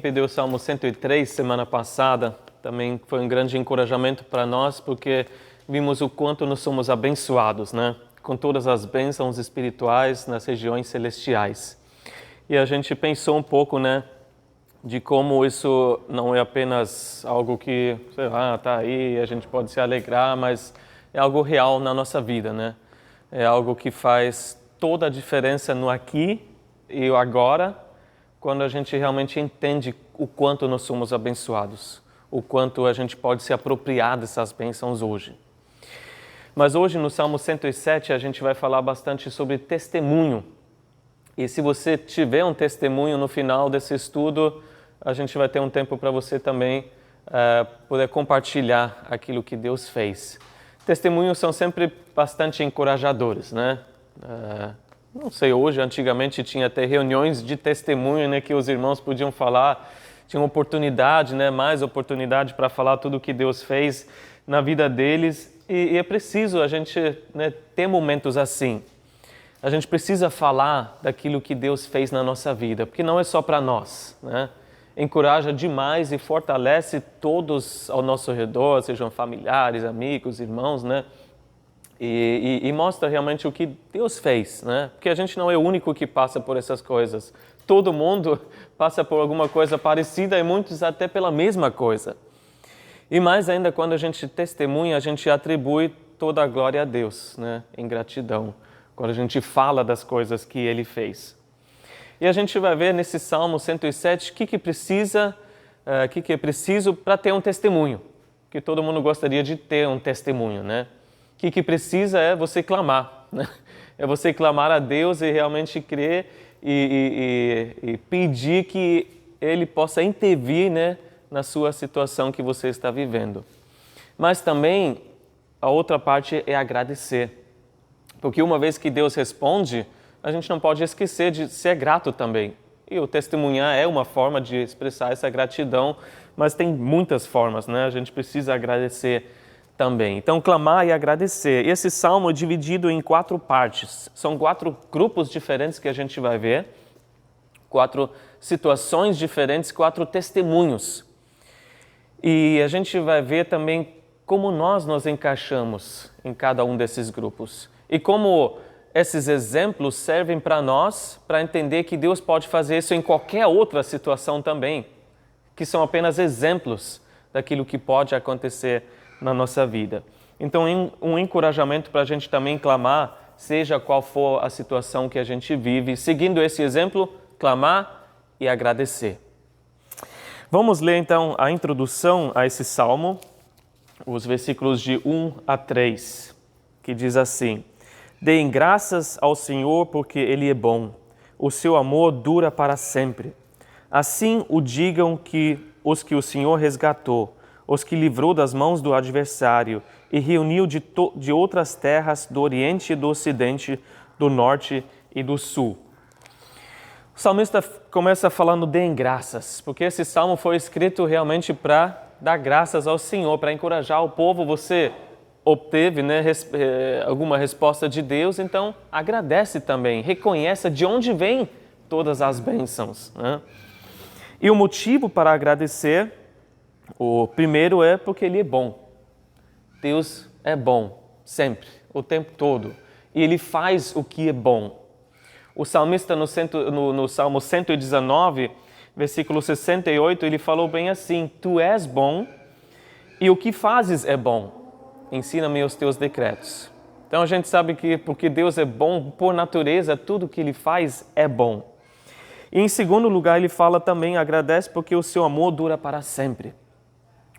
Pediu o Salmo 103 semana passada, também foi um grande encorajamento para nós, porque vimos o quanto nós somos abençoados, né? Com todas as bênçãos espirituais nas regiões celestiais. E a gente pensou um pouco, né, de como isso não é apenas algo que, sei lá, tá aí, a gente pode se alegrar, mas é algo real na nossa vida, né? É algo que faz toda a diferença no aqui e o agora, quando a gente realmente entende o quanto nós somos abençoados, o quanto a gente pode se apropriar dessas bênçãos hoje. Mas hoje no Salmo 107 a gente vai falar bastante sobre testemunho. E se você tiver um testemunho no final desse estudo, a gente vai ter um tempo para você também poder compartilhar aquilo que Deus fez. Testemunhos são sempre bastante encorajadores, né? Não sei, hoje, antigamente tinha até reuniões de testemunho, né, que os irmãos podiam falar, tinham oportunidade, né, mais oportunidade para falar tudo o que Deus fez na vida deles. E é preciso a gente, né, ter momentos assim. A gente precisa falar daquilo que Deus fez na nossa vida, porque não é só para nós, né? Encoraja demais e fortalece todos ao nosso redor, sejam familiares, amigos, irmãos, né? E mostra realmente o que Deus fez, né? Porque a gente não é o único que passa por essas coisas. Todo mundo passa por alguma coisa parecida e muitos até pela mesma coisa. E mais ainda, quando a gente testemunha, a gente atribui toda a glória a Deus, né? Em gratidão, quando a gente fala das coisas que Ele fez. E a gente vai ver nesse Salmo 107 o que é preciso para ter um testemunho. Que todo mundo gostaria de ter um testemunho, né? O que precisa é você clamar, né? É você clamar a Deus e realmente crer e pedir que Ele possa intervir, né, na sua situação que você está vivendo. Mas também a outra parte é agradecer. Porque uma vez que Deus responde, a gente não pode esquecer de ser grato também. E o testemunhar é uma forma de expressar essa gratidão, mas tem muitas formas, né? A gente precisa agradecer também. Então, clamar e agradecer. Esse salmo é dividido em 4 partes. São 4 grupos diferentes que a gente vai ver, 4 situações diferentes, 4 testemunhos. E a gente vai ver também como nós nos encaixamos em cada um desses grupos. E como esses exemplos servem para nós, para entender que Deus pode fazer isso em qualquer outra situação também, que são apenas exemplos daquilo que pode acontecer na nossa vida. Então, um encorajamento para a gente também clamar, seja qual for a situação que a gente vive, seguindo esse exemplo, clamar e agradecer. Vamos ler então a introdução a esse salmo, os versículos de 1 a 3, que diz assim: Deem graças ao Senhor porque Ele é bom, o seu amor dura para sempre. Assim o digam que o Senhor resgatou, os que livrou das mãos do adversário e reuniu de outras terras do Oriente e do Ocidente, do Norte e do Sul. O salmista começa falando deem graças, porque esse salmo foi escrito realmente para dar graças ao Senhor, para encorajar o povo. Você obteve, né, alguma resposta de Deus, então agradece também, reconheça de onde vêm todas as bênçãos, né? E o motivo para agradecer, o primeiro é porque Ele é bom. Deus é bom, sempre, o tempo todo. E Ele faz o que é bom. O salmista no Salmo 119, versículo 68, ele falou bem assim: Tu és bom e o que fazes é bom. Ensina-me os teus decretos. Então a gente sabe que porque Deus é bom, por natureza, tudo que Ele faz é bom. E em segundo lugar, ele fala também, agradece porque o seu amor dura para sempre.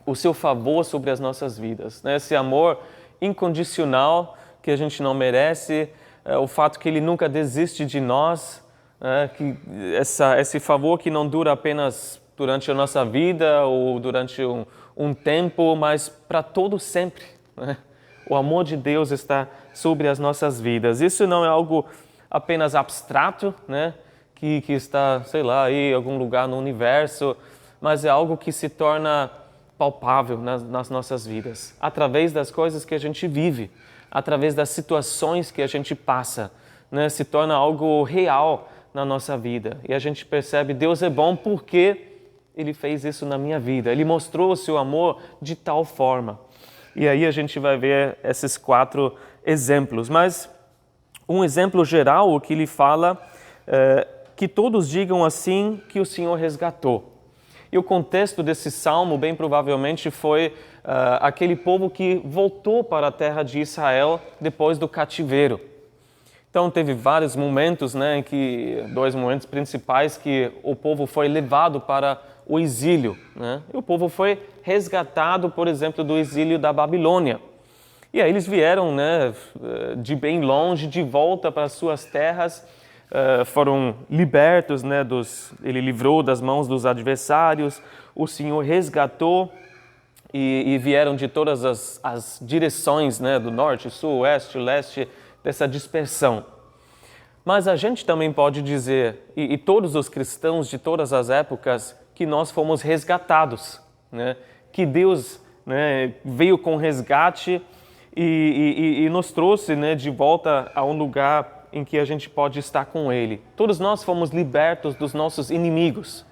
O seu favor sobre as nossas vidas, né? Esse amor incondicional que a gente não merece, o fato que Ele nunca desiste de nós, que esse favor que não dura apenas durante a nossa vida ou durante um tempo, mas para todo sempre, né? O amor de Deus está sobre as nossas vidas. Isso não é algo apenas abstrato, né? Que está, sei lá, aí em algum lugar no universo, mas é algo que se torna palpável nas nossas vidas, através das coisas que a gente vive, através das situações que a gente passa, né? Se torna algo real na nossa vida. E a gente percebe Deus é bom porque Ele fez isso na minha vida. Ele mostrou o seu amor de tal forma. E aí a gente vai ver esses 4 exemplos. Mas um exemplo geral, o que ele fala, que todos digam assim que o Senhor resgatou. E o contexto desse salmo, bem provavelmente, foi aquele povo que voltou para a terra de Israel depois do cativeiro. Então, teve vários momentos, né, 2 momentos principais, que o povo foi levado para o exílio, né? E o povo foi resgatado, por exemplo, do exílio da Babilônia. E aí eles vieram, né, de bem longe, de volta para as suas terras, foram libertos, né, ele livrou das mãos dos adversários, o Senhor resgatou e vieram de todas as direções, né, do norte, sul, oeste, leste, dessa dispersão. Mas a gente também pode dizer, e todos os cristãos de todas as épocas, que nós fomos resgatados, né? Que Deus, né, veio com resgate e nos trouxe, né, de volta a um lugar em que a gente pode estar com Ele. Todos nós fomos libertos dos nossos inimigos.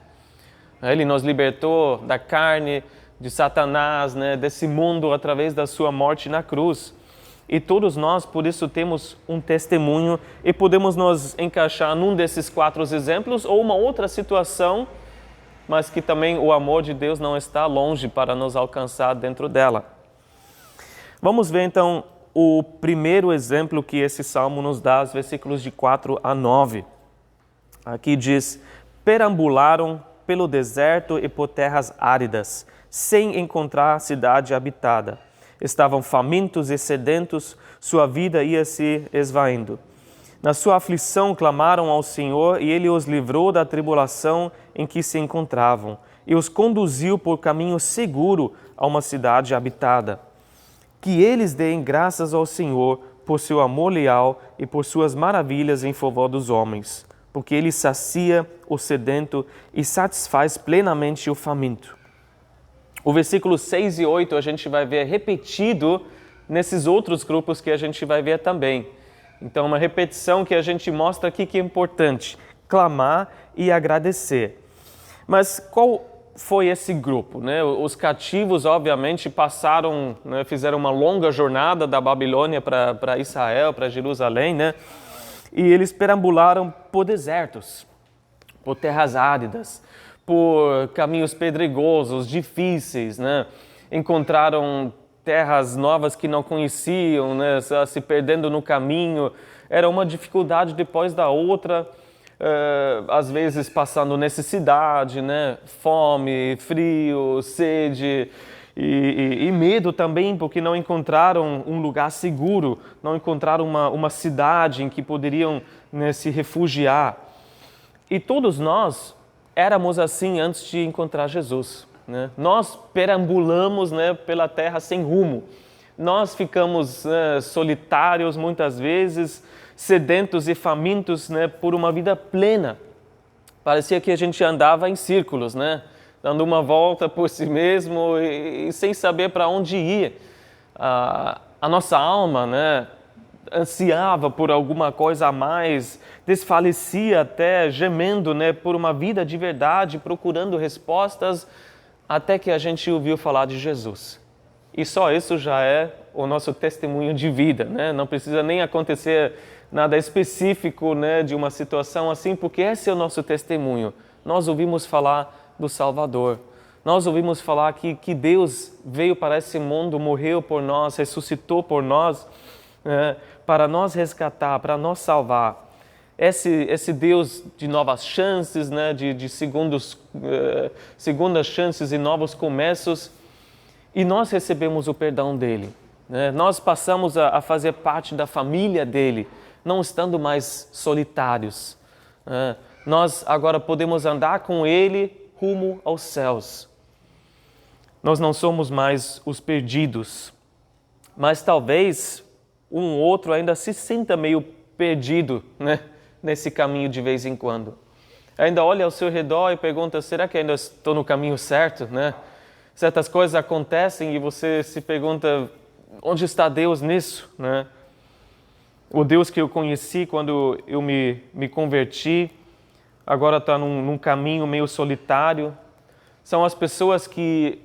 Ele nos libertou da carne, de Satanás, né, desse mundo através da sua morte na cruz. E todos nós, por isso, temos um testemunho e podemos nos encaixar num desses 4 exemplos ou uma outra situação, mas que também o amor de Deus não está longe para nos alcançar dentro dela. Vamos ver então o primeiro exemplo que esse salmo nos dá, os versículos de 4 a 9. Aqui diz: perambularam pelo deserto e por terras áridas, sem encontrar cidade habitada. Estavam famintos e sedentos, sua vida ia se esvaindo. Na sua aflição clamaram ao Senhor e Ele os livrou da tribulação em que se encontravam e os conduziu por caminho seguro a uma cidade habitada. Que eles deem graças ao Senhor por seu amor leal e por suas maravilhas em favor dos homens, porque Ele sacia o sedento e satisfaz plenamente o faminto. O versículo 6 e 8 a gente vai ver repetido nesses outros grupos que a gente vai ver também. Então, uma repetição que a gente mostra aqui que é importante: clamar e agradecer. Mas qual foi esse grupo, né? Os cativos, obviamente, passaram, né, fizeram uma longa jornada da Babilônia para Israel, para Jerusalém, né? E eles perambularam por desertos, por terras áridas, por caminhos pedregosos, difíceis, né? Encontraram terras novas que não conheciam, né? Se perdendo no caminho. Era uma dificuldade depois da outra, às vezes passando necessidade, né? Fome, frio, sede e medo também, porque não encontraram um lugar seguro, não encontraram uma cidade em que poderiam, né, se refugiar. E todos nós éramos assim antes de encontrar Jesus, né? Nós perambulamos, né, pela terra sem rumo. Nós ficamos, né, solitários muitas vezes, sedentos e famintos, né, por uma vida plena. Parecia que a gente andava em círculos, né, dando uma volta por si mesmo e sem saber para onde ir. A nossa alma, né, ansiava por alguma coisa a mais, desfalecia até, gemendo, né, por uma vida de verdade, procurando respostas, até que a gente ouviu falar de Jesus. E só isso já é o nosso testemunho de vida, né? Não precisa nem acontecer nada específico, né, de uma situação assim, porque esse é o nosso testemunho. Nós ouvimos falar do Salvador. Nós ouvimos falar que Deus veio para esse mundo, morreu por nós, ressuscitou por nós, para nos resgatar, para nos salvar. Esse Deus de novas chances, né, de segundas chances e novos começos, e nós recebemos o perdão dele, né? Nós passamos a fazer parte da família dele, não estando mais solitários. Nós agora podemos andar com ele rumo aos céus. Nós não somos mais os perdidos, mas talvez um outro ainda se sinta meio perdido, né, nesse caminho de vez em quando. Ainda olha ao seu redor e pergunta: será que ainda estou no caminho certo, né? Certas coisas acontecem e você se pergunta: onde está Deus nisso, né? O Deus que eu conheci quando eu me converti, agora está num caminho meio solitário. São as pessoas que,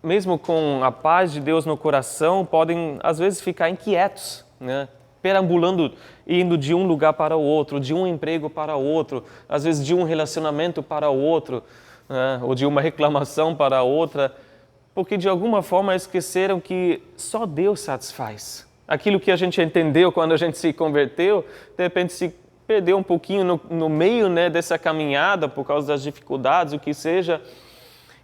mesmo com a paz de Deus no coração, podem às vezes ficar inquietos, né? Perambulando, indo de um lugar para o outro, de um emprego para o outro, às vezes de um relacionamento para o outro, né? Ou de uma reclamação para a outra, porque de alguma forma esqueceram que só Deus satisfaz. Aquilo que a gente entendeu quando a gente se converteu, de repente se perdeu um pouquinho no meio, né, dessa caminhada por causa das dificuldades, o que seja,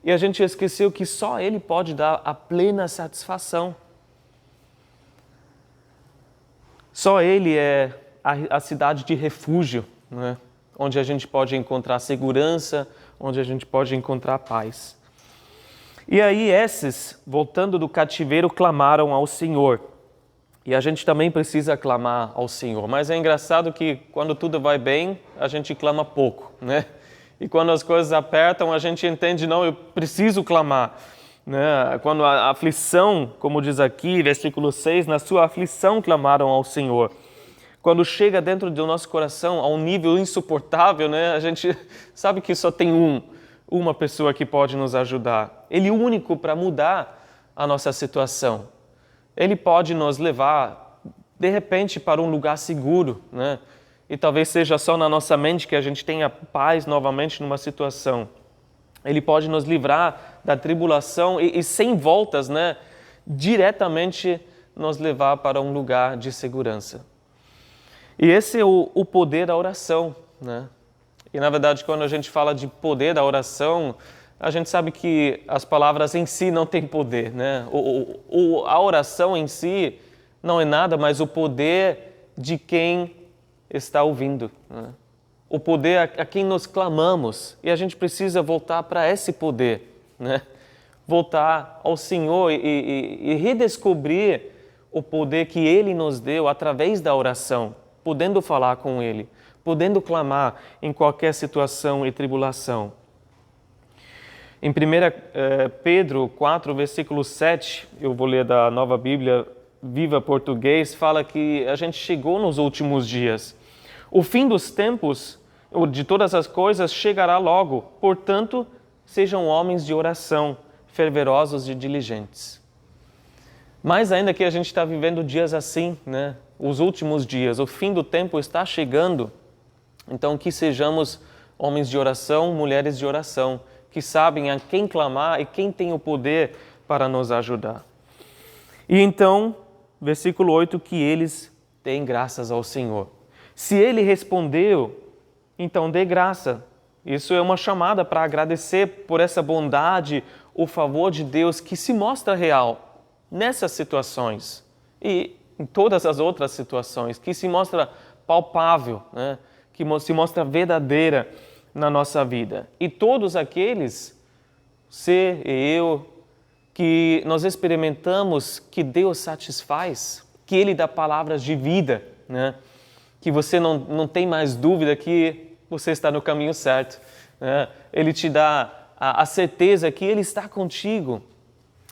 e a gente esqueceu que só Ele pode dar a plena satisfação. Só Ele é a cidade de refúgio, né? Onde a gente pode encontrar segurança, onde a gente pode encontrar paz. E aí esses, voltando do cativeiro, clamaram ao Senhor. E a gente também precisa clamar ao Senhor. Mas é engraçado que quando tudo vai bem, a gente clama pouco, né? E quando as coisas apertam, a gente entende, não, eu preciso clamar. Né? Quando a aflição, como diz aqui, versículo 6, na sua aflição clamaram ao Senhor. Quando chega dentro do nosso coração a um nível insuportável, né? A gente sabe que só tem uma pessoa que pode nos ajudar. Ele é o único para mudar a nossa situação. Ele pode nos levar, de repente, para um lugar seguro, né? E talvez seja só na nossa mente que a gente tenha paz novamente numa situação. Ele pode nos livrar da tribulação e sem voltas, né? Diretamente nos levar para um lugar de segurança. E esse é o poder da oração, né? E, na verdade, quando a gente fala de poder da oração, a gente sabe que as palavras em si não têm poder, né? A oração em si não é nada, mas o poder de quem está ouvindo, né? O poder a quem nós clamamos. E a gente precisa voltar para esse poder, né? Voltar ao Senhor e redescobrir o poder que Ele nos deu através da oração, podendo falar com Ele, podendo clamar em qualquer situação e tribulação. Em 1 Pedro 4, versículo 7, eu vou ler da Nova Bíblia Viva Português, fala que a gente chegou nos últimos dias. O fim dos tempos, de todas as coisas, chegará logo. Portanto, sejam homens de oração, fervorosos e diligentes. Mais ainda que a gente está vivendo dias assim, né? Os últimos dias, o fim do tempo está chegando. Então, que sejamos homens de oração, mulheres de oração, que sabem a quem clamar e quem tem o poder para nos ajudar. E então, versículo 8, que eles deem graças ao Senhor. Se Ele respondeu, então dê graça. Isso é uma chamada para agradecer por essa bondade, o favor de Deus que se mostra real nessas situações e em todas as outras situações, que se mostra palpável, né? Que se mostra verdadeira na nossa vida. E todos aqueles, você e eu, que nós experimentamos que Deus satisfaz, que Ele dá palavras de vida, né? Que você não tem mais dúvida que você está no caminho certo, né? Ele te dá a certeza que Ele está contigo,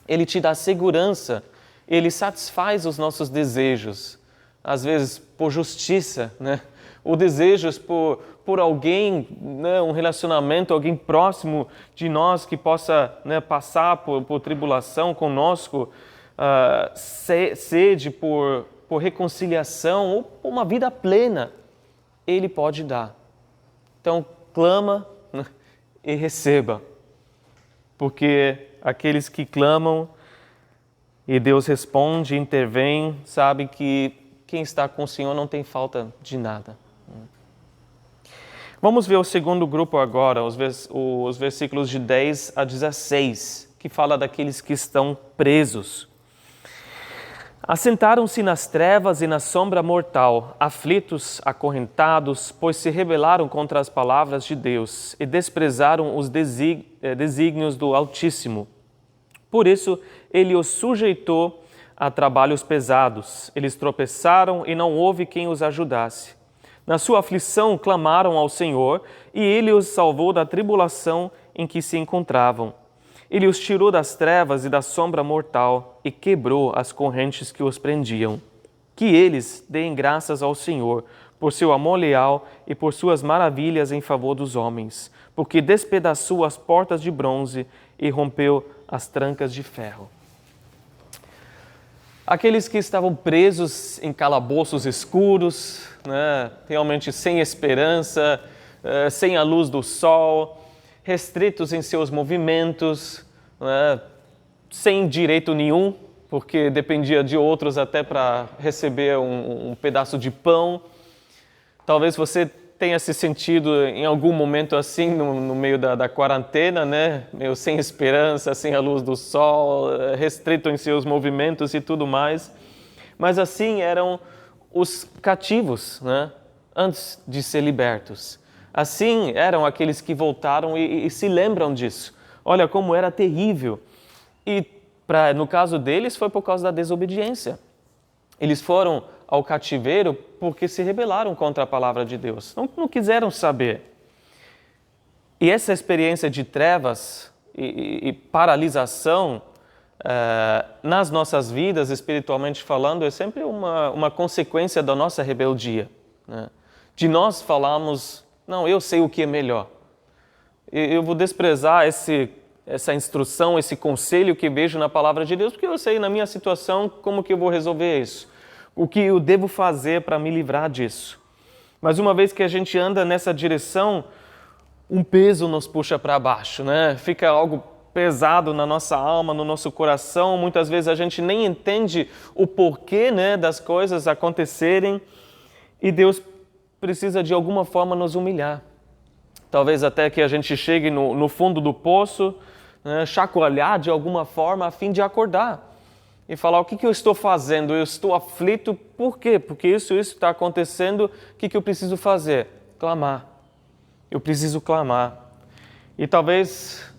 Ele te dá segurança, Ele satisfaz os nossos desejos, às vezes por justiça, né? Ou desejos por alguém, né? Um relacionamento, alguém próximo de nós que possa, né, passar por tribulação conosco, sede por reconciliação ou por uma vida plena, Ele pode dar. Então, clama, né, e receba, porque aqueles que clamam e Deus responde, intervém, sabe que quem está com o Senhor não tem falta de nada. Vamos ver o segundo grupo agora, os versículos de 10 a 16, que fala daqueles que estão presos. Assentaram-se nas trevas e na sombra mortal, aflitos, acorrentados, pois se rebelaram contra as palavras de Deus e desprezaram os desígnios do Altíssimo. Por isso, Ele os sujeitou a trabalhos pesados. Eles tropeçaram e não houve quem os ajudasse. Na sua aflição, clamaram ao Senhor e Ele os salvou da tribulação em que se encontravam. Ele os tirou das trevas e da sombra mortal e quebrou as correntes que os prendiam. Que eles deem graças ao Senhor, por seu amor leal e por suas maravilhas em favor dos homens, porque despedaçou as portas de bronze e rompeu as trancas de ferro. Aqueles que estavam presos em calabouços escuros, né, realmente sem esperança, sem a luz do sol, restritos em seus movimentos, né, sem direito nenhum, porque dependia de outros até para receber um pedaço de pão. Talvez você tenha se sentido em algum momento assim no meio da quarentena, né? Meio sem esperança, sem a luz do sol, restrito em seus movimentos e tudo mais. Mas assim eram os cativos, né? Antes de ser libertos. Assim eram aqueles que voltaram e se lembram disso. Olha como era terrível. E no caso deles foi por causa da desobediência. Eles foram ao cativeiro porque se rebelaram contra a palavra de Deus. Não quiseram saber. E essa experiência de trevas e paralisação nas nossas vidas, espiritualmente falando, é sempre uma consequência da nossa rebeldia. Né? De nós falarmos, não, eu sei o que é melhor. Eu vou desprezar essa instrução, esse conselho que vejo na palavra de Deus, porque eu sei na minha situação como que eu vou resolver isso. O que eu devo fazer para me livrar disso. Mas uma vez que a gente anda nessa direção, um peso nos puxa para baixo, né? Fica algo pesado na nossa alma, no nosso coração. Muitas vezes a gente nem entende o porquê, né, das coisas acontecerem e Deus precisa de alguma forma nos humilhar. Talvez até que a gente chegue no fundo do poço, né, chacoalhar de alguma forma a fim de acordar. E falar, o que eu estou fazendo? Eu estou aflito, por quê? Porque isso está acontecendo, o que eu preciso fazer? Clamar. Eu preciso clamar. E talvez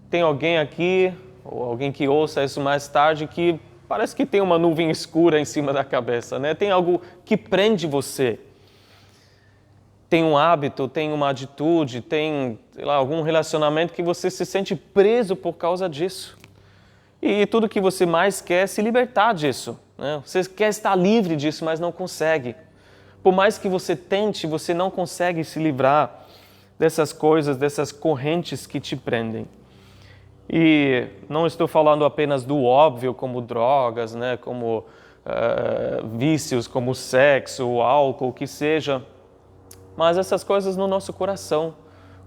tenha alguém aqui, ou alguém que ouça isso mais tarde, que parece que tem uma nuvem escura em cima da cabeça, né? Tem algo que prende você. Tem um hábito, tem uma atitude, tem, sei lá, algum relacionamento que você se sente preso por causa disso. E tudo que você mais quer é se libertar disso. Né? Você quer estar livre disso, mas não consegue. Por mais que você tente, você não consegue se livrar dessas coisas, dessas correntes que te prendem. E não estou falando apenas do óbvio, como drogas, né? Como vícios, como sexo, álcool, o que seja. Mas essas coisas no nosso coração,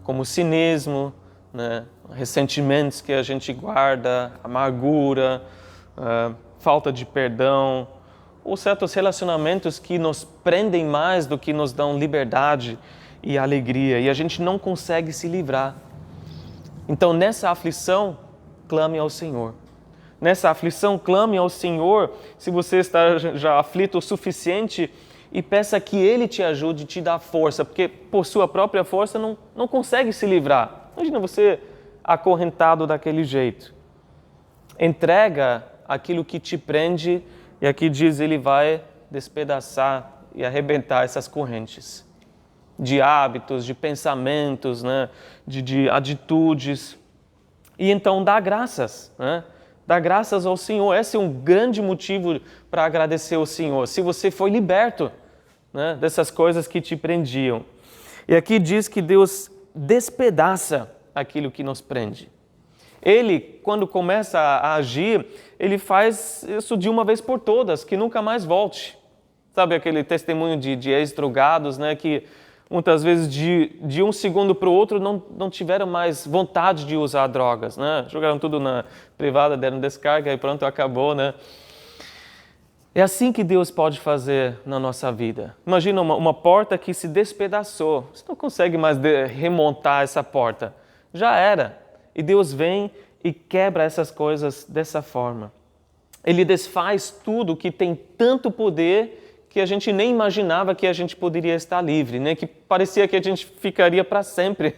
como cinismo, né? Ressentimentos que a gente guarda, amargura, falta de perdão, ou certos relacionamentos que nos prendem mais do que nos dão liberdade e alegria, e a gente não consegue se livrar. Então, nessa aflição, clame ao Senhor. Nessa aflição, clame ao Senhor, se você está já aflito o suficiente, e peça que Ele te ajude, te dá força, porque por sua própria força não consegue se livrar. Imagina você acorrentado daquele jeito. Entrega aquilo que te prende e aqui diz Ele vai despedaçar e arrebentar essas correntes de hábitos, de pensamentos, né? de atitudes. E então dá graças, né? Dá graças ao Senhor. Esse é um grande motivo para agradecer ao Senhor. Se você foi liberto, né, dessas coisas que te prendiam. E aqui diz que Deus despedaça aquilo que nos prende. Ele, quando começa a agir, ele faz isso de uma vez por todas, que nunca mais volte. Sabe aquele testemunho de ex-drogados, né, que muitas vezes de um segundo para o outro não tiveram mais vontade de usar drogas, né? Jogaram tudo na privada, deram descarga e pronto, acabou, né? É assim que Deus pode fazer na nossa vida. Imagina uma porta que se despedaçou. Você não consegue mais remontar essa porta. Já era. E Deus vem e quebra essas coisas dessa forma. Ele desfaz tudo que tem tanto poder que a gente nem imaginava que a gente poderia estar livre, né? Que parecia que a gente ficaria para sempre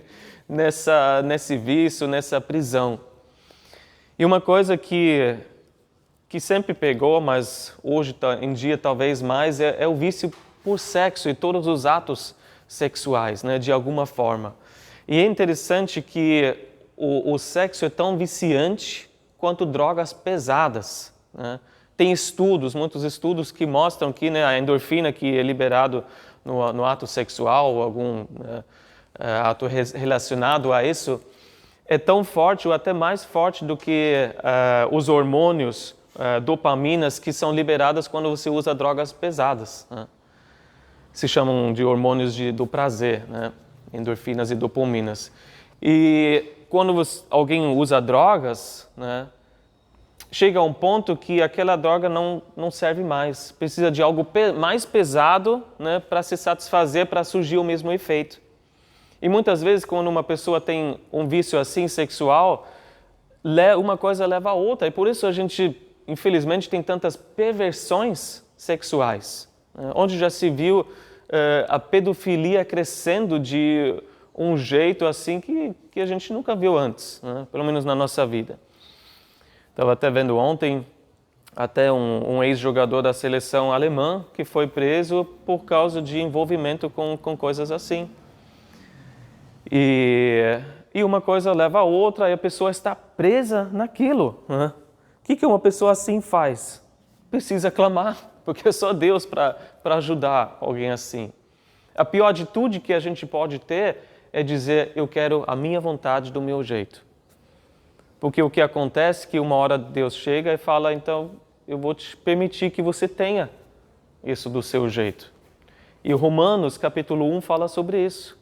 nesse vício, nessa prisão. E uma coisa que sempre pegou, mas hoje em dia talvez mais, é o vício por sexo e todos os atos sexuais, né? De alguma forma. E é interessante que o sexo é tão viciante quanto drogas pesadas, né? Tem estudos, muitos estudos que mostram que, né, a endorfina que é liberado no ato sexual, ou algum ato relacionado a isso, é tão forte ou até mais forte do que os hormônios, dopaminas, que são liberadas quando você usa drogas pesadas, né? Se chamam de hormônios do prazer, né? Endorfinas e dopaminas. E quando alguém usa drogas, né, chega a um ponto que aquela droga não serve mais. Precisa de algo mais pesado, né, para se satisfazer, para surgir o mesmo efeito. E muitas vezes, quando uma pessoa tem um vício assim sexual, uma coisa leva a outra. E por isso a gente, infelizmente, tem tantas perversões sexuais, né, onde já se viu a pedofilia crescendo de um jeito assim que a gente nunca viu antes, né, pelo menos na nossa vida. Estava até vendo ontem, até um ex-jogador da seleção alemã que foi preso por causa de envolvimento com coisas assim. E uma coisa leva a outra e a pessoa está presa naquilo, né? O que uma pessoa assim faz? Precisa clamar, porque é só Deus para ajudar alguém assim. A pior atitude que a gente pode ter é dizer, eu quero a minha vontade do meu jeito. Porque o que acontece é que uma hora Deus chega e fala, então eu vou te permitir que você tenha isso do seu jeito. E Romanos capítulo 1 fala sobre isso.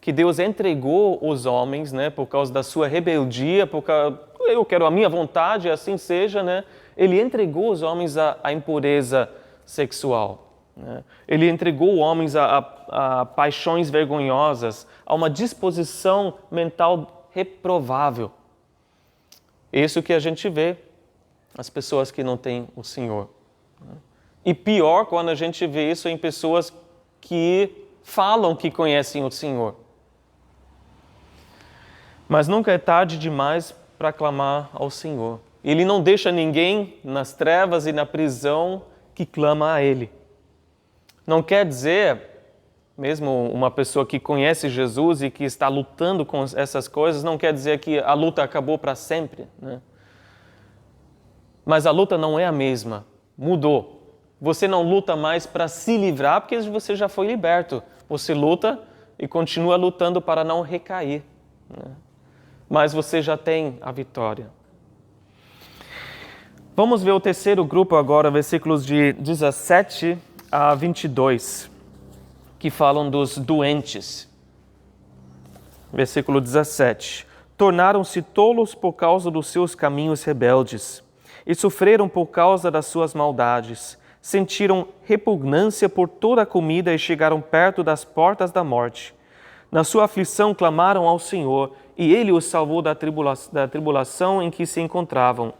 Que Deus entregou os homens, né, por causa da sua rebeldia, eu quero a minha vontade, assim seja, né? Ele entregou os homens à impureza sexual, né? Ele entregou os homens a paixões vergonhosas, a uma disposição mental reprovável. Isso que a gente vê, as pessoas que não têm o Senhor. E pior quando a gente vê isso em pessoas que falam que conhecem o Senhor. Mas nunca é tarde demais para clamar ao Senhor. Ele não deixa ninguém nas trevas e na prisão que clama a Ele. Não quer dizer, mesmo uma pessoa que conhece Jesus e que está lutando com essas coisas, não quer dizer que a luta acabou para sempre, né? Mas a luta não é a mesma, mudou. Você não luta mais para se livrar porque você já foi liberto. Você luta e continua lutando para não recair, né? Mas você já tem a vitória. Vamos ver o terceiro grupo agora, versículos de 17 a 22, que falam dos doentes. Versículo 17. Tornaram-se tolos por causa dos seus caminhos rebeldes, e sofreram por causa das suas maldades. Sentiram repugnância por toda a comida e chegaram perto das portas da morte. Na sua aflição clamaram ao Senhor, e Ele os salvou da tribulação em que se encontravam.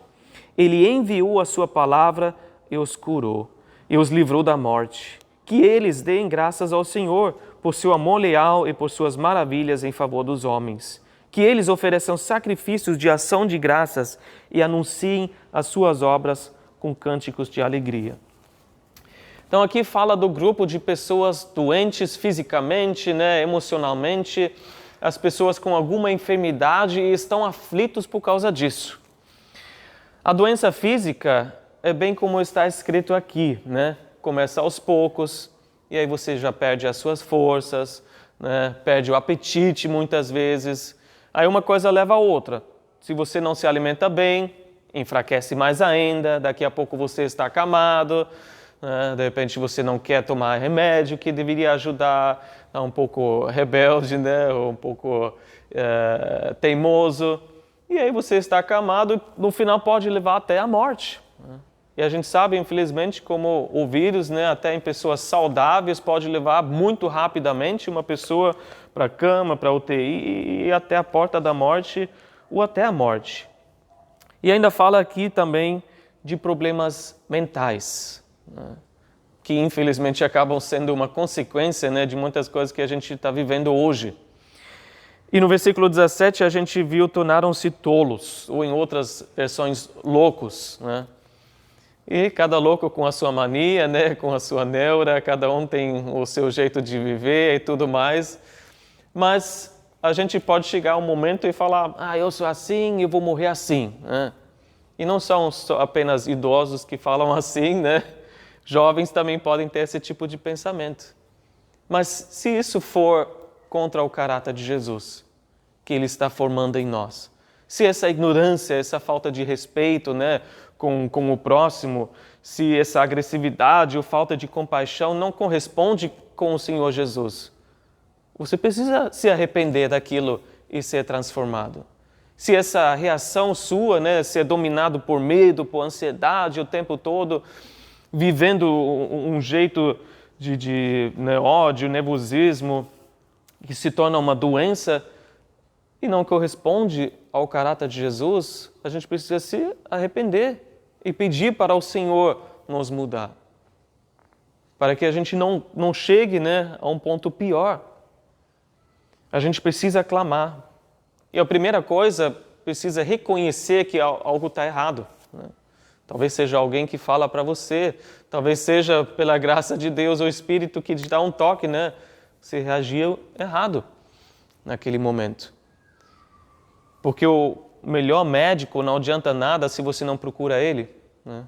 Ele enviou a sua palavra e os curou, e os livrou da morte. Que eles deem graças ao Senhor por seu amor leal e por suas maravilhas em favor dos homens. Que eles ofereçam sacrifícios de ação de graças e anunciem as suas obras com cânticos de alegria. Então aqui fala do grupo de pessoas doentes fisicamente, né, emocionalmente, as pessoas com alguma enfermidade e estão aflitos por causa disso. A doença física é bem como está escrito aqui, né? Começa aos poucos e aí você já perde as suas forças, né? Perde o apetite muitas vezes. Aí uma coisa leva a outra. Se você não se alimenta bem, enfraquece mais ainda, daqui a pouco você está acamado, né? De repente você não quer tomar remédio que deveria ajudar, é um pouco rebelde, né? Ou um pouco teimoso. E aí você está acamado e no final pode levar até a morte, né? E a gente sabe, infelizmente, como o vírus, né, até em pessoas saudáveis, pode levar muito rapidamente uma pessoa para a cama, para a UTI e até a porta da morte ou até a morte. E ainda fala aqui também de problemas mentais, né, que infelizmente acabam sendo uma consequência, né, de muitas coisas que a gente está vivendo hoje. E no versículo 17 a gente viu tornaram-se tolos, ou em outras versões, loucos, né? E cada louco com a sua mania, né? Com a sua neura, cada um tem o seu jeito de viver e tudo mais. Mas a gente pode chegar a um momento e falar, eu sou assim, eu vou morrer assim, né? E não são só apenas idosos que falam assim, né? Jovens também podem ter esse tipo de pensamento. Mas se isso for contra o caráter de Jesus, que Ele está formando em nós, se essa ignorância, essa falta de respeito, né, com o próximo, se essa agressividade ou falta de compaixão não corresponde com o Senhor Jesus, você precisa se arrepender daquilo e ser transformado. Se essa reação sua, né, ser dominado por medo, por ansiedade o tempo todo, vivendo um jeito de ódio, nervosismo, que se torna uma doença e não corresponde ao caráter de Jesus, a gente precisa se arrepender e pedir para o Senhor nos mudar, para que a gente não chegue, né, a um ponto pior. A gente precisa clamar. E a primeira coisa, precisa reconhecer que algo está errado, né? Talvez seja alguém que fala para você, talvez seja pela graça de Deus o Espírito que te dá um toque, né? Você reagiu errado naquele momento. Porque o melhor médico não adianta nada se você não procura ele, né?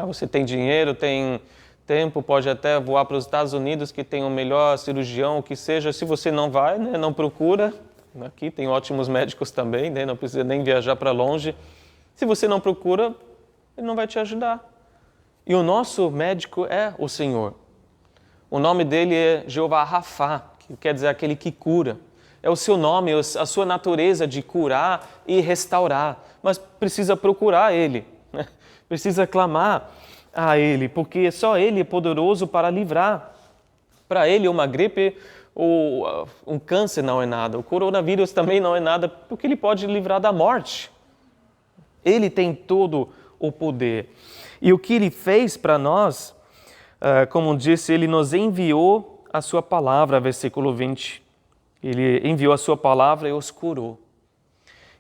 Você tem dinheiro, tem tempo, pode até voar para os Estados Unidos que tem o melhor cirurgião, o que seja. Se você não vai, né, não procura, aqui tem ótimos médicos também, né, não precisa nem viajar para longe. Se você não procura, ele não vai te ajudar. E o nosso médico é o Senhor. O nome dele é Jeová Rafá, que quer dizer aquele que cura. É o seu nome, a sua natureza de curar e restaurar. Mas precisa procurar ele, né? Precisa clamar a ele, porque só ele é poderoso para livrar. Para ele, uma gripe ou um câncer não é nada. O coronavírus também não é nada, porque ele pode livrar da morte. Ele tem todo o poder. E o que ele fez para nós, como disse, ele nos enviou a sua palavra, versículo 20. Ele enviou a sua palavra e os curou.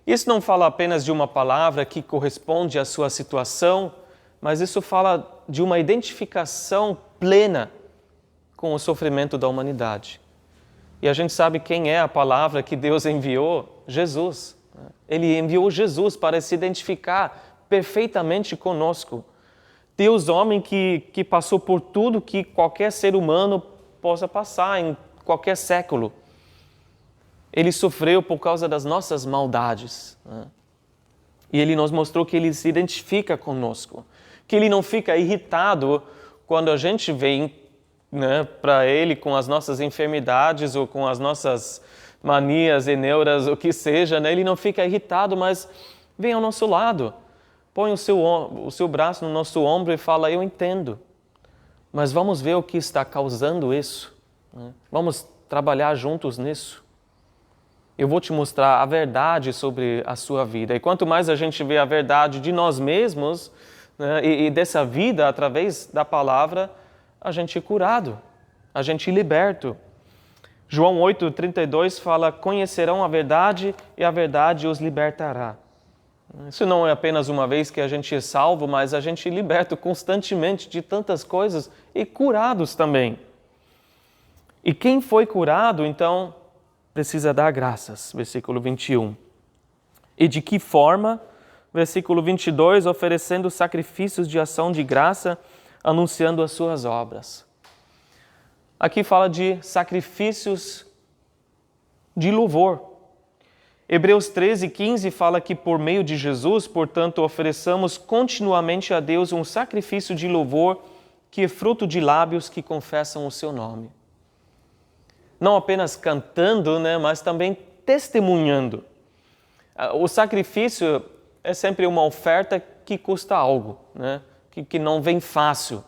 Isso não fala apenas de uma palavra que corresponde à sua situação, mas isso fala de uma identificação plena com o sofrimento da humanidade. E a gente sabe quem é a palavra que Deus enviou? Jesus. Ele enviou Jesus para se identificar perfeitamente conosco. Deus homem que passou por tudo que qualquer ser humano possa passar em qualquer século. Ele sofreu por causa das nossas maldades, né? E ele nos mostrou que ele se identifica conosco, que ele não fica irritado quando a gente vem, né, para ele com as nossas enfermidades ou com as nossas manias e neuras, o que seja, né? Ele não fica irritado, mas vem ao nosso lado, põe o seu braço no nosso ombro e fala, eu entendo, mas vamos ver o que está causando isso, né? Vamos trabalhar juntos nisso. Eu vou te mostrar a verdade sobre a sua vida. E quanto mais a gente vê a verdade de nós mesmos, né, e dessa vida através da palavra, a gente é curado, a gente é liberto. João 8,32 fala, conhecerão a verdade e a verdade os libertará. Isso não é apenas uma vez que a gente é salvo, mas a gente é liberto constantemente de tantas coisas e curados também. E quem foi curado, então, precisa dar graças, versículo 21. E de que forma? Versículo 22, oferecendo sacrifícios de ação de graça, anunciando as suas obras. Aqui fala de sacrifícios de louvor. Hebreus 13:15 fala que por meio de Jesus, portanto, ofereçamos continuamente a Deus um sacrifício de louvor que é fruto de lábios que confessam o seu nome. Não apenas cantando, né, mas também testemunhando. O sacrifício é sempre uma oferta que custa algo, né, que não vem fácil.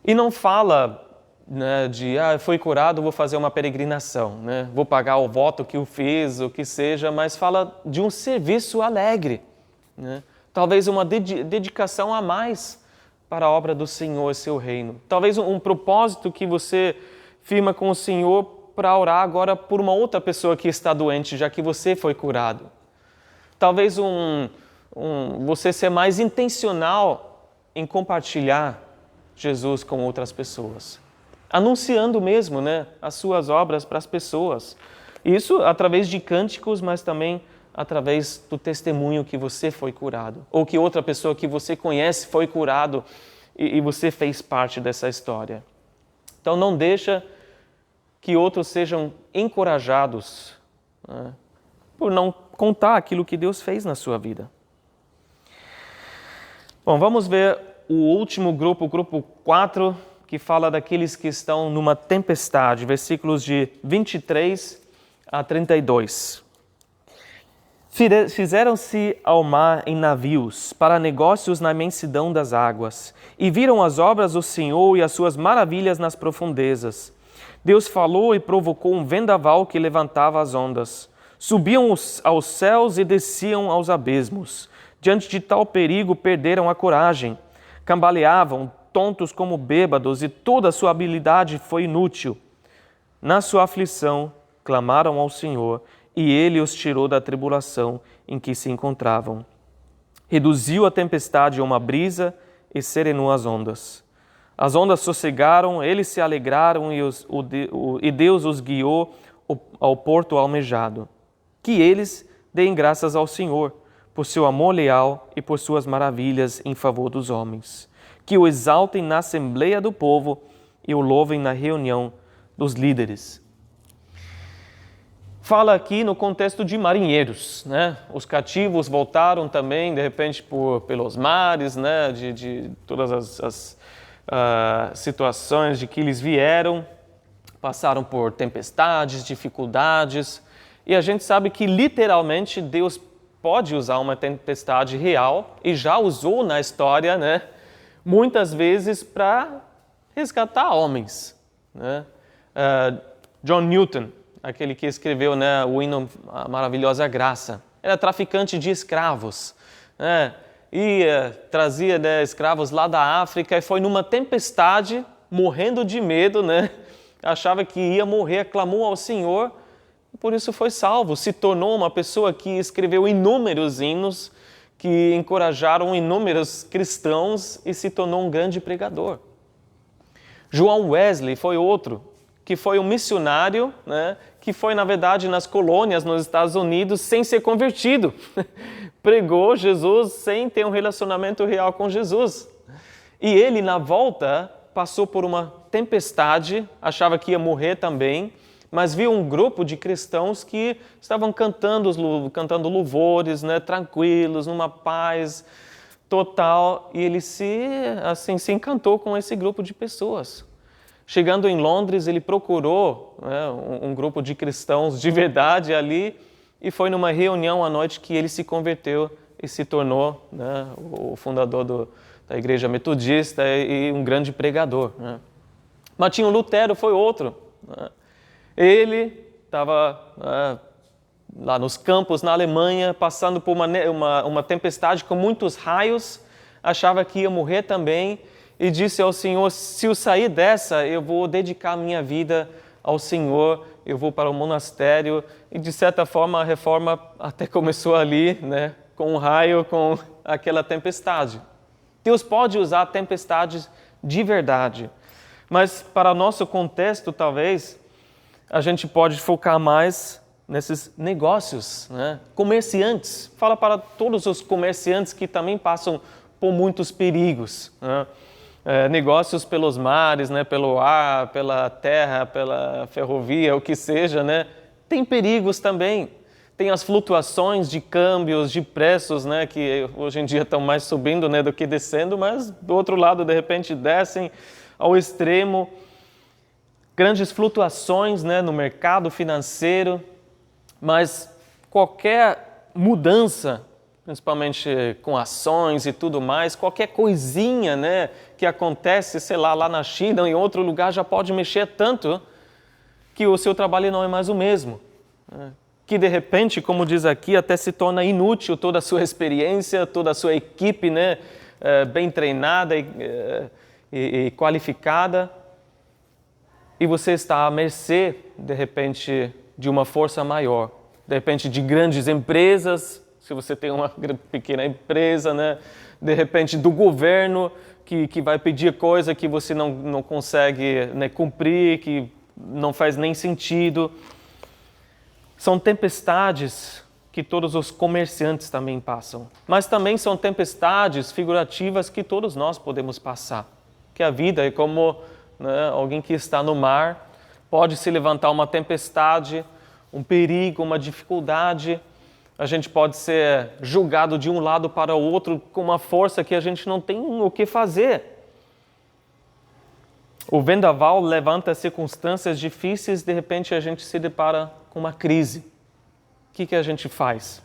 E não fala, né, de, foi curado, vou fazer uma peregrinação, né, vou pagar o voto que eu fiz, o que seja, mas fala de um serviço alegre, né, talvez uma dedicação a mais para a obra do Senhor e seu reino. Talvez um propósito que você firma com o Senhor para orar agora por uma outra pessoa que está doente, já que você foi curado. Talvez você ser mais intencional em compartilhar Jesus com outras pessoas. Anunciando mesmo, né, as suas obras para as pessoas. Isso através de cânticos, mas também através do testemunho que você foi curado. Ou que outra pessoa que você conhece foi curado e você fez parte dessa história. Então não deixa que outros sejam encorajados, né, por não contar aquilo que Deus fez na sua vida. Bom, vamos ver o último grupo, o grupo 4, que fala daqueles que estão numa tempestade, versículos de 23 a 32. Fizeram-se ao mar em navios, para negócios na imensidão das águas, e viram as obras do Senhor e as suas maravilhas nas profundezas. Deus falou e provocou um vendaval que levantava as ondas. Subiam aos céus e desciam aos abismos. Diante de tal perigo perderam a coragem. Cambaleavam, tontos como bêbados, e toda a sua habilidade foi inútil. Na sua aflição, clamaram ao Senhor, e Ele os tirou da tribulação em que se encontravam. Reduziu a tempestade a uma brisa e serenou as ondas. As ondas sossegaram, eles se alegraram e Deus os guiou ao porto almejado. Que eles deem graças ao Senhor, por seu amor leal e por suas maravilhas em favor dos homens. Que o exaltem na assembleia do povo e o louvem na reunião dos líderes. Fala aqui no contexto de marinheiros, né? Os cativos voltaram também, de repente, pelos mares, né? De todas as situações de que eles vieram, passaram por tempestades, dificuldades, e a gente sabe que literalmente Deus pode usar uma tempestade real, e já usou na história, né? Muitas vezes para resgatar homens, né? John Newton, aquele que escreveu, né, o hino A Maravilhosa Graça, era traficante de escravos, né? Trazia, né, escravos lá da África, e foi numa tempestade, morrendo de medo, né? Achava que ia morrer, clamou ao Senhor, e por isso foi salvo. Se tornou uma pessoa que escreveu inúmeros hinos, que encorajaram inúmeros cristãos, e se tornou um grande pregador. João Wesley foi outro, que foi um missionário, né, que foi, na verdade, nas colônias nos Estados Unidos sem ser convertido. Pregou Jesus sem ter um relacionamento real com Jesus. E ele, na volta, passou por uma tempestade, achava que ia morrer também, mas viu um grupo de cristãos que estavam cantando louvores, né, tranquilos, numa paz total, e ele se encantou com esse grupo de pessoas. Chegando em Londres, ele procurou, né, um grupo de cristãos de verdade ali, e foi numa reunião à noite que ele se converteu e se tornou, né, o fundador da Igreja Metodista e um grande pregador, né. Martinho Lutero foi outro, né. Ele estava lá nos campos na Alemanha, passando por uma tempestade com muitos raios, achava que ia morrer também, e disse ao Senhor: se eu sair dessa, eu vou dedicar a minha vida ao Senhor, eu vou para o monastério. E de certa forma a reforma até começou ali, né, com um raio, com aquela tempestade. Deus pode usar tempestades de verdade, mas para nosso contexto, talvez, a gente pode focar mais nesses negócios, né? Comerciantes. Fala para todos os comerciantes que também passam por muitos perigos, né? Negócios pelos mares, né, pelo ar, pela terra, pela ferrovia, o que seja, né, tem perigos também. Tem as flutuações de câmbios, de preços, né, que hoje em dia estão mais subindo, né, do que descendo, mas do outro lado, de repente, descem ao extremo. Grandes flutuações, né, no mercado financeiro, mas qualquer mudança, principalmente com ações e tudo mais, qualquer coisinha, né, que acontece, sei lá na China ou em outro lugar, já pode mexer tanto que o seu trabalho não é mais o mesmo. Que de repente, como diz aqui, até se torna inútil toda a sua experiência, toda a sua equipe, né, bem treinada e qualificada, e você está à mercê, de repente, de uma força maior, de repente de grandes empresas, se você tem uma pequena empresa, né? De repente do governo que vai pedir coisa que você não consegue, né, cumprir, que não faz nem sentido. São tempestades que todos os comerciantes também passam, mas também são tempestades figurativas que todos nós podemos passar. Que a vida é como né? Alguém que está no mar, pode se levantar uma tempestade, um perigo, uma dificuldade. A gente pode ser julgado de um lado para o outro com uma força que a gente não tem o que fazer. O vendaval levanta circunstâncias difíceis, de repente a gente se depara com uma crise. O que a gente faz?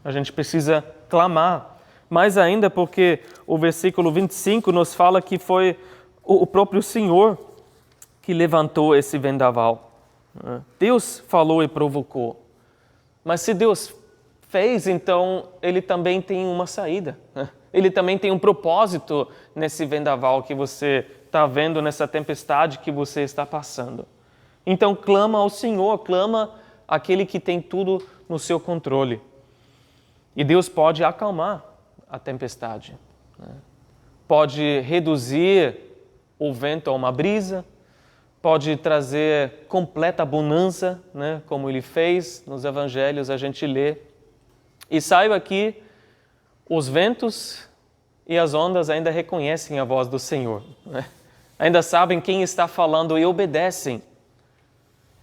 A gente precisa clamar. Mais ainda porque o versículo 25 nos fala que foi o próprio Senhor que levantou esse vendaval. Deus falou e provocou. Mas se Deus fez, então Ele também tem uma saída. Ele também tem um propósito nesse vendaval que você está vendo, nessa tempestade que você está passando. Então clama ao Senhor, clama àquele que tem tudo no seu controle. E Deus pode acalmar a tempestade. Pode reduzir o vento a uma brisa, pode trazer completa bonança, né? Como Ele fez nos Evangelhos, a gente lê. E saiba que os ventos e as ondas ainda reconhecem a voz do Senhor, né? Ainda sabem quem está falando e obedecem.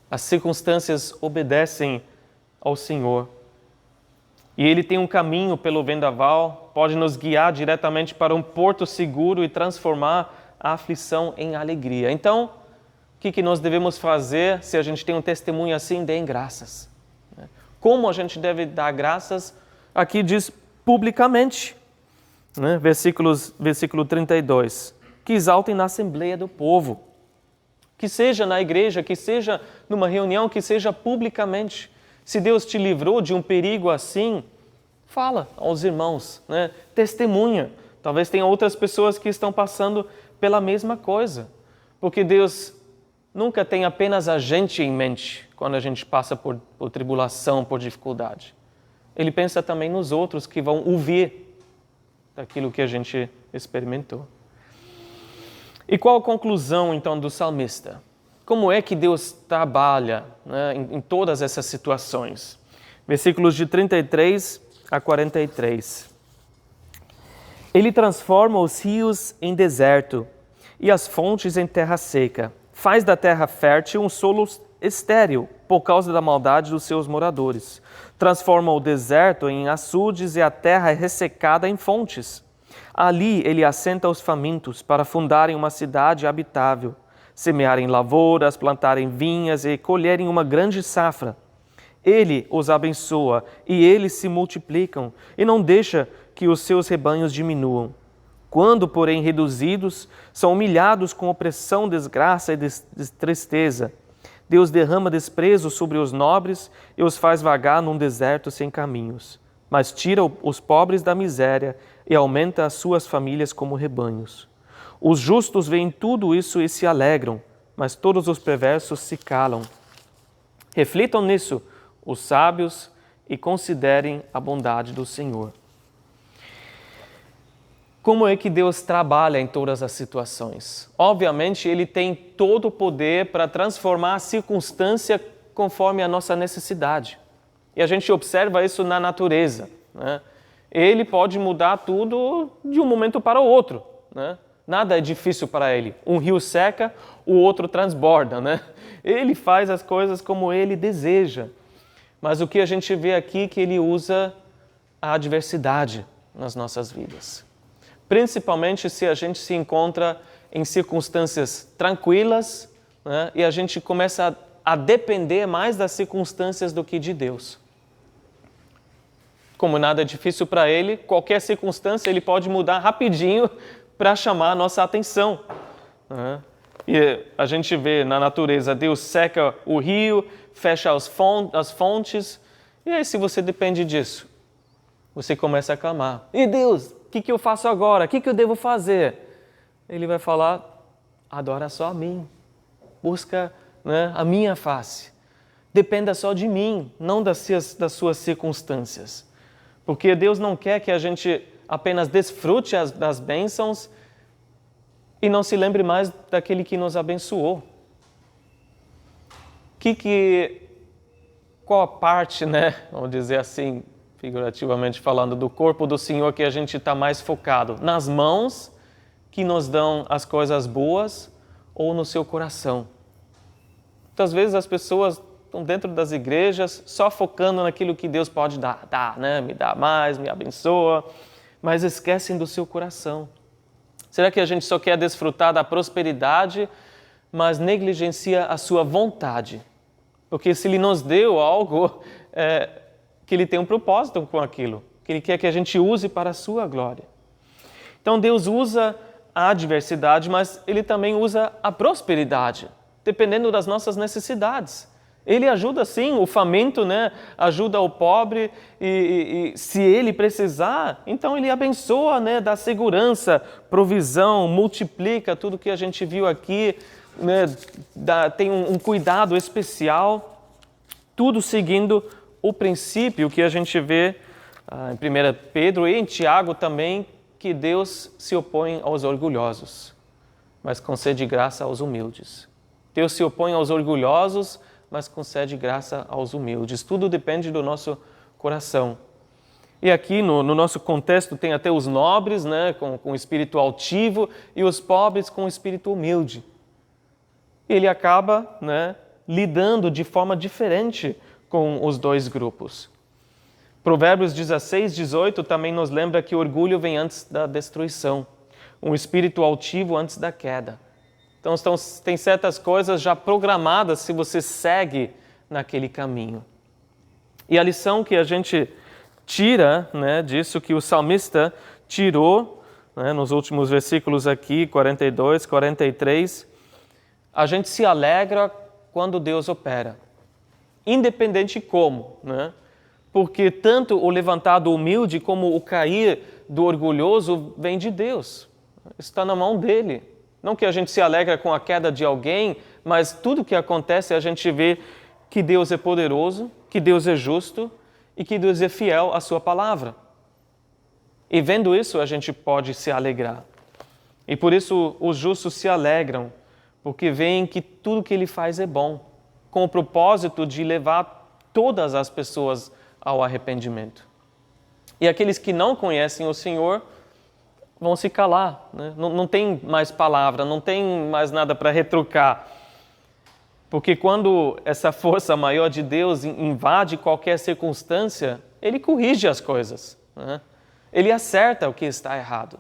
As circunstâncias obedecem ao Senhor. E Ele tem um caminho pelo vendaval, pode nos guiar diretamente para um porto seguro e transformar a aflição em alegria. Então, o que nós devemos fazer se a gente tem um testemunho assim? Deem graças. Como a gente deve dar graças? Aqui diz publicamente, né? Versículo 32. Que exaltem na assembleia do povo. Que seja na igreja, que seja numa reunião, que seja publicamente. Se Deus te livrou de um perigo assim, fala aos irmãos, né? Testemunha. Talvez tenha outras pessoas que estão passando pela mesma coisa. Porque Deus nunca tem apenas a gente em mente quando a gente passa por tribulação, por dificuldade. Ele pensa também nos outros que vão ouvir daquilo que a gente experimentou. E qual a conclusão, então, do salmista? Como é que Deus trabalha, né, em todas essas situações? Versículos de 33 a 43. Ele transforma os rios em deserto e as fontes em terra seca. Faz da terra fértil um solo estéril por causa da maldade dos seus moradores. Transforma o deserto em açudes e a terra ressecada em fontes. Ali ele assenta os famintos para fundarem uma cidade habitável, semearem lavouras, plantarem vinhas e colherem uma grande safra. Ele os abençoa e eles se multiplicam e não deixa que os seus rebanhos diminuam. Quando, porém, reduzidos, são humilhados com opressão, desgraça e tristeza. Deus derrama desprezo sobre os nobres e os faz vagar num deserto sem caminhos. Mas tira os pobres da miséria e aumenta as suas famílias como rebanhos. Os justos veem tudo isso e se alegram, mas todos os perversos se calam. Reflitam nisso, os sábios, e considerem a bondade do Senhor. Como é que Deus trabalha em todas as situações? Obviamente, Ele tem todo o poder para transformar a circunstância conforme a nossa necessidade. E a gente observa isso na natureza, né? Ele pode mudar tudo de um momento para o outro, né? Nada é difícil para Ele. Um rio seca, o outro transborda, né? Ele faz as coisas como Ele deseja. Mas o que a gente vê aqui é que Ele usa a adversidade nas nossas vidas. Principalmente se a gente se encontra em circunstâncias tranquilas, né? E a gente começa a depender mais das circunstâncias do que de Deus. Como nada é difícil para Ele, qualquer circunstância Ele pode mudar rapidinho para chamar a nossa atenção. E a gente vê na natureza, Deus seca o rio, fecha as fontes, e aí se você depende disso, você começa a clamar. E Deus, o que eu faço agora? O que eu devo fazer? Ele vai falar, adora só a mim, busca, né, a minha face. Dependa só de mim, não das suas circunstâncias. Porque Deus não quer que a gente apenas desfrute das bênçãos e não se lembre mais daquele que nos abençoou. Qual a parte, né, vamos dizer assim, figurativamente falando, do corpo do Senhor que a gente está mais focado? Nas mãos que nos dão as coisas boas ou no seu coração. Muitas vezes as pessoas estão dentro das igrejas só focando naquilo que Deus pode dar, né? Me dá mais, me abençoa, mas esquecem do seu coração. Será que a gente só quer desfrutar da prosperidade, mas negligencia a sua vontade? Porque se Ele nos deu algo, que Ele tem um propósito com aquilo, que Ele quer que a gente use para a sua glória. Então Deus usa a adversidade, mas Ele também usa a prosperidade, dependendo das nossas necessidades. Ele ajuda sim o faminto, né? Ajuda o pobre e se ele precisar, então ele abençoa, né? Dá segurança, provisão, multiplica tudo que a gente viu aqui, né? Tem um cuidado especial, tudo seguindo o princípio que a gente vê em 1 Pedro e em Tiago também, que Deus se opõe aos orgulhosos, mas concede graça aos humildes. Deus se opõe aos orgulhosos, mas concede graça aos humildes. Tudo depende do nosso coração. E aqui no nosso contexto tem até os nobres, né, com espírito altivo, e os pobres com espírito humilde. Ele acaba, né, lidando de forma diferente com os dois grupos. Provérbios 16, 18 também nos lembra que o orgulho vem antes da destruição, um espírito altivo antes da queda. Então, tem certas coisas já programadas se você segue naquele caminho. E a lição que a gente tira, né, disso que o salmista tirou, né, nos últimos versículos aqui, 42, 43, a gente se alegra quando Deus opera, independente como, né? Porque tanto o levantar do humilde como o cair do orgulhoso vem de Deus, está na mão dele. Não que a gente se alegra com a queda de alguém, mas tudo que acontece a gente vê que Deus é poderoso, que Deus é justo e que Deus é fiel à sua palavra. E vendo isso, a gente pode se alegrar. E por isso os justos se alegram, porque veem que tudo que Ele faz é bom, com o propósito de levar todas as pessoas ao arrependimento. E aqueles que não conhecem o Senhor vão se calar, né? Não tem mais palavra, não tem mais nada para retrucar. Porque quando essa força maior de Deus invade qualquer circunstância, Ele corrige as coisas, né? Ele acerta o que está errado.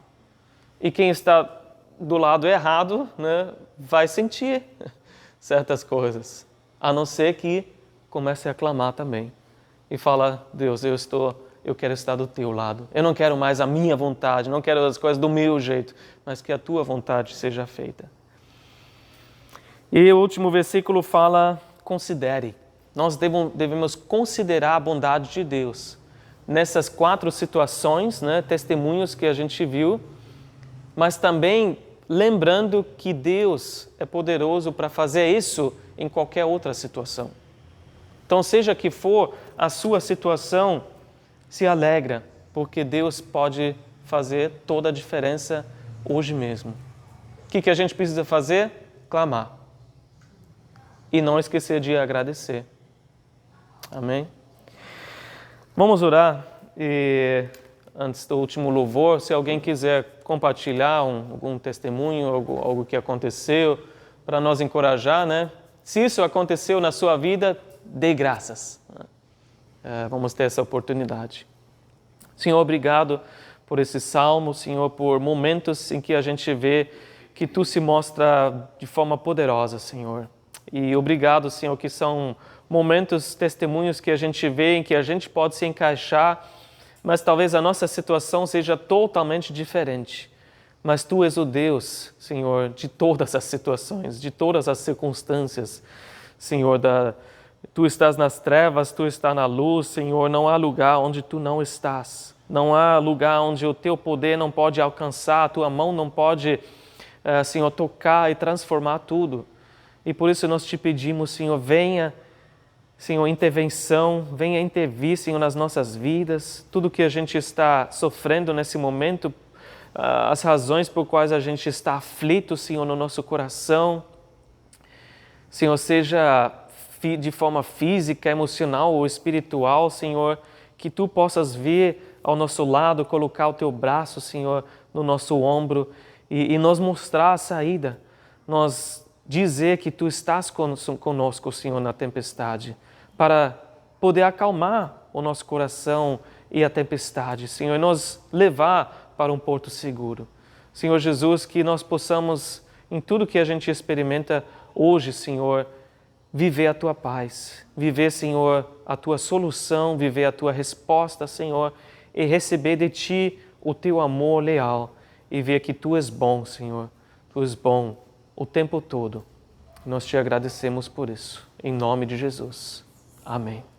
E quem está do lado errado, né, vai sentir certas coisas, a não ser que comece a clamar também. E fala, Deus, eu quero estar do teu lado. Eu não quero mais a minha vontade, não quero as coisas do meu jeito, mas que a tua vontade seja feita. E o último versículo fala, considere. Nós devemos considerar a bondade de Deus. Nessas 4 situações, né, testemunhos que a gente viu, mas também lembrando que Deus é poderoso para fazer isso em qualquer outra situação. Então, seja que for a sua situação, se alegra, porque Deus pode fazer toda a diferença hoje mesmo. O que a gente precisa fazer? Clamar. E não esquecer de agradecer. Amém? Vamos orar. E antes do último louvor, se alguém quiser compartilhar algum testemunho, algo que aconteceu, para nos encorajar, né? Se isso aconteceu na sua vida, dê graças. Vamos ter essa oportunidade. Senhor, obrigado por esse salmo, Senhor, por momentos em que a gente vê que Tu se mostra de forma poderosa, Senhor. E obrigado, Senhor, que são momentos, testemunhos que a gente vê em que a gente pode se encaixar, mas talvez a nossa situação seja totalmente diferente. Mas Tu és o Deus, Senhor, de todas as situações, de todas as circunstâncias, Senhor, Tu estás nas trevas, Tu estás na luz, Senhor, não há lugar onde Tu não estás. Não há lugar onde o Teu poder não pode alcançar, a Tua mão não pode, Senhor, tocar e transformar tudo. E por isso nós Te pedimos, Senhor, venha, Senhor, intervenção, venha intervir, Senhor, nas nossas vidas, tudo que a gente está sofrendo nesse momento, as razões por quais a gente está aflito, Senhor, no nosso coração, Senhor, seja de forma física, emocional ou espiritual, Senhor, que Tu possas vir ao nosso lado, colocar o Teu braço, Senhor, no nosso ombro e nos mostrar a saída. Nós dizer que Tu estás conosco, Senhor, na tempestade, para poder acalmar o nosso coração e a tempestade, Senhor, e nos levar para um porto seguro. Senhor Jesus, que nós possamos, em tudo que a gente experimenta hoje, Senhor, viver a Tua paz, viver, Senhor, a Tua solução, viver a Tua resposta, Senhor, e receber de Ti o Teu amor leal e ver que Tu és bom, Senhor, Tu és bom o tempo todo. Nós Te agradecemos por isso, em nome de Jesus. Amém.